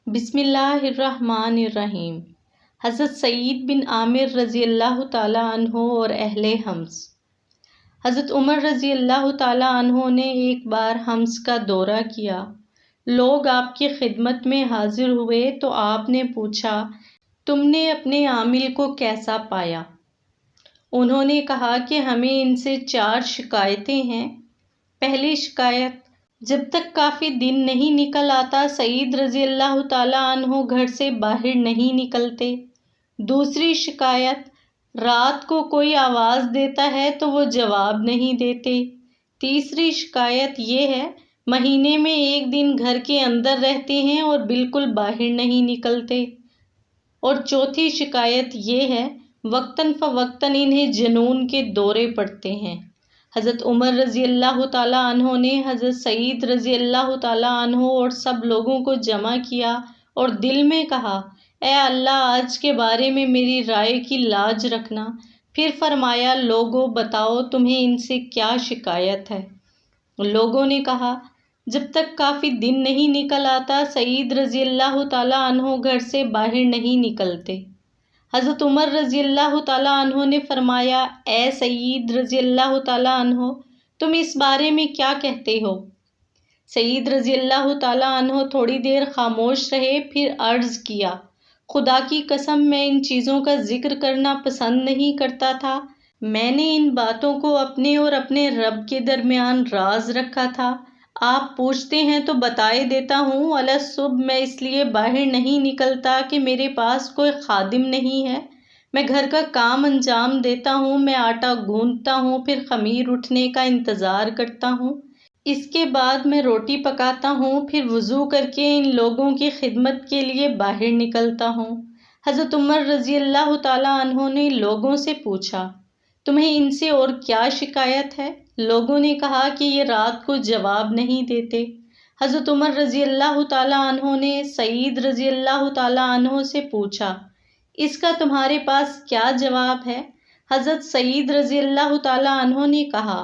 بسم اللہ الرحمن الرحیم۔ حضرت سعید بن عامر رضی اللہ تعالیٰ عنہ اور اہل حمص۔ حضرت عمر رضی اللہ تعالیٰ عنہ نے ایک بار حمص کا دورہ کیا۔ لوگ آپ کی خدمت میں حاضر ہوئے تو آپ نے پوچھا، تم نے اپنے عامل کو کیسا پایا؟ انہوں نے کہا کہ ہمیں ان سے 4 شکایتیں ہیں۔ پہلی شکایت، جب تک کافی دن نہیں نکل آتا سعید رضی اللہ تعالیٰ عنہ گھر سے باہر نہیں نکلتے۔ دوسری شکایت، رات کو کوئی آواز دیتا ہے تو وہ جواب نہیں دیتے۔ تیسری شکایت یہ ہے، مہینے میں 1 دن گھر کے اندر رہتے ہیں اور بالکل باہر نہیں نکلتے۔ اور چوتھی شکایت یہ ہے، وقتاً فوقتاً انہیں جنون کے دورے پڑتے ہیں۔ حضرت عمر رضی اللہ تعالیٰ عنہ نے حضرت سعید رضی اللہ تعالیٰ عنہ اور سب لوگوں کو جمع کیا اور دل میں کہا، اے اللہ، آج کے بارے میں میری رائے کی لاج رکھنا۔ پھر فرمایا، لوگوں بتاؤ تمہیں ان سے کیا شکایت ہے؟ لوگوں نے کہا، جب تک کافی دن نہیں نکل آتا سعید رضی اللہ تعالیٰ عنہ گھر سے باہر نہیں نکلتے۔ حضرت عمر رضی اللہ تعالیٰ عنہ نے فرمایا، اے سعید رضی اللہ تعالیٰ عنہ، تم اس بارے میں کیا کہتے ہو؟ سعید رضی اللہ تعالیٰ عنہ تھوڑی دیر خاموش رہے، پھر عرض کیا، خدا کی قسم میں ان چیزوں کا ذکر کرنا پسند نہیں کرتا تھا۔ میں نے ان باتوں کو اپنے اور اپنے رب کے درمیان راز رکھا تھا۔ آپ پوچھتے ہیں تو بتائے دیتا ہوں، الصبح میں اس لیے باہر نہیں نکلتا کہ میرے پاس کوئی خادم نہیں ہے۔ میں گھر کا کام انجام دیتا ہوں، میں آٹا گوندتا ہوں، پھر خمیر اٹھنے کا انتظار کرتا ہوں۔ اس کے بعد میں روٹی پکاتا ہوں، پھر وضو کر کے ان لوگوں کی خدمت کے لیے باہر نکلتا ہوں۔ حضرت عمر رضی اللہ تعالیٰ عنہ نے لوگوں سے پوچھا، تمہیں ان سے اور کیا شکایت ہے؟ لوگوں نے کہا کہ یہ رات کو جواب نہیں دیتے۔ حضرت عمر رضی اللہ تعالیٰ عنہ نے سعید رضی اللہ تعالیٰ عنہ سے پوچھا، اس کا تمہارے پاس کیا جواب ہے؟ حضرت سعید رضی اللہ تعالیٰ عنہ نے کہا،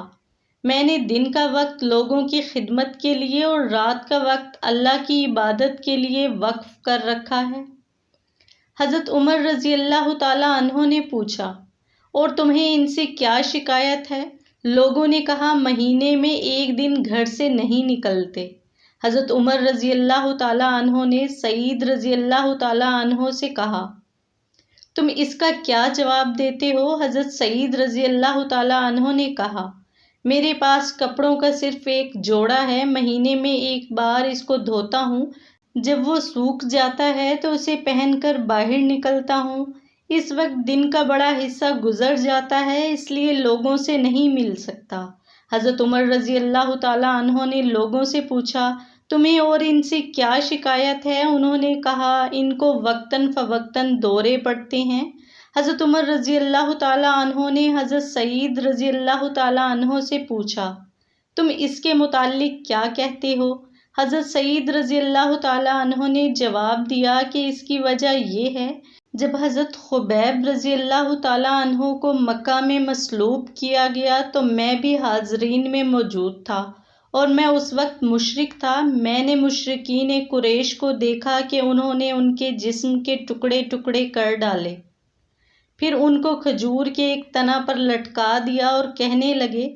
میں نے دن کا وقت لوگوں کی خدمت کے لیے اور رات کا وقت اللہ کی عبادت کے لیے وقف کر رکھا ہے۔ حضرت عمر رضی اللہ تعالیٰ عنہ نے پوچھا، اور تمہیں ان سے کیا شکایت ہے؟ لوگوں نے کہا، مہینے میں 1 دن گھر سے نہیں نکلتے۔ حضرت عمر رضی اللہ تعالیٰ عنہ نے سعید رضی اللہ تعالیٰ عنہ سے کہا، تم اس کا کیا جواب دیتے ہو؟ حضرت سعید رضی اللہ تعالیٰ عنہ نے کہا، میرے پاس کپڑوں کا صرف ایک جوڑا ہے، مہینے میں 1 بار اس کو دھوتا ہوں، جب وہ سوکھ جاتا ہے تو اسے پہن کر باہر نکلتا ہوں۔ اس وقت دن کا بڑا حصہ گزر جاتا ہے، اس لیے لوگوں سے نہیں مل سکتا۔ حضرت عمر رضی اللہ تعالیٰ عنہ نے لوگوں سے پوچھا، تمہیں اور ان سے کیا شکایت ہے؟ انہوں نے کہا، ان کو وقتاً فوقتاً دورے پڑتے ہیں۔ حضرت عمر رضی اللہ تعالیٰ عنہ نے حضرت سعید رضی اللہ تعالیٰ عنہ سے پوچھا، تم اس کے متعلق کیا کہتے ہو؟ حضرت سعید رضی اللہ تعالیٰ عنہ نے جواب دیا کہ اس کی وجہ یہ ہے، جب حضرت خبیب رضی اللہ تعالیٰ عنہ کو مکہ میں مصلوب کیا گیا تو میں بھی حاضرین میں موجود تھا، اور میں اس وقت مشرک تھا۔ میں نے مشرکین قریش کو دیکھا کہ انہوں نے ان کے جسم کے ٹکڑے ٹکڑے کر ڈالے، پھر ان کو کھجور کے ایک تنا پر لٹکا دیا اور کہنے لگے،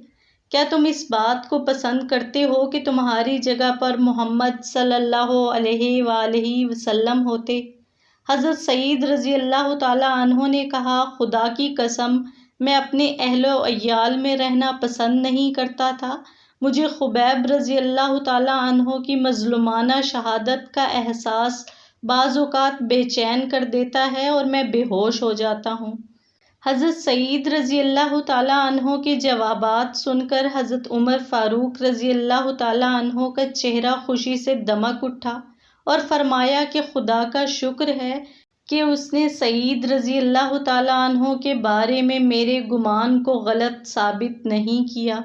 کیا تم اس بات کو پسند کرتے ہو کہ تمہاری جگہ پر محمد صلی اللہ علیہ وآلہ وسلم ہوتے؟ حضرت سعید رضی اللہ تعالیٰ عنہ نے کہا، خدا کی قسم میں اپنے اہل و عیال میں رہنا پسند نہیں کرتا تھا۔ مجھے خبیب رضی اللہ تعالیٰ عنہ کی مظلومانہ شہادت کا احساس بعض اوقات بے چین کر دیتا ہے اور میں بے ہوش ہو جاتا ہوں۔ حضرت سعید رضی اللہ تعالیٰ عنہ کے جوابات سن کر حضرت عمر فاروق رضی اللہ تعالیٰ عنہ کا چہرہ خوشی سے دمک اٹھا اور فرمایا کہ خدا کا شکر ہے کہ اس نے سعید رضی اللہ تعالیٰ عنہ کے بارے میں میرے گمان کو غلط ثابت نہیں کیا۔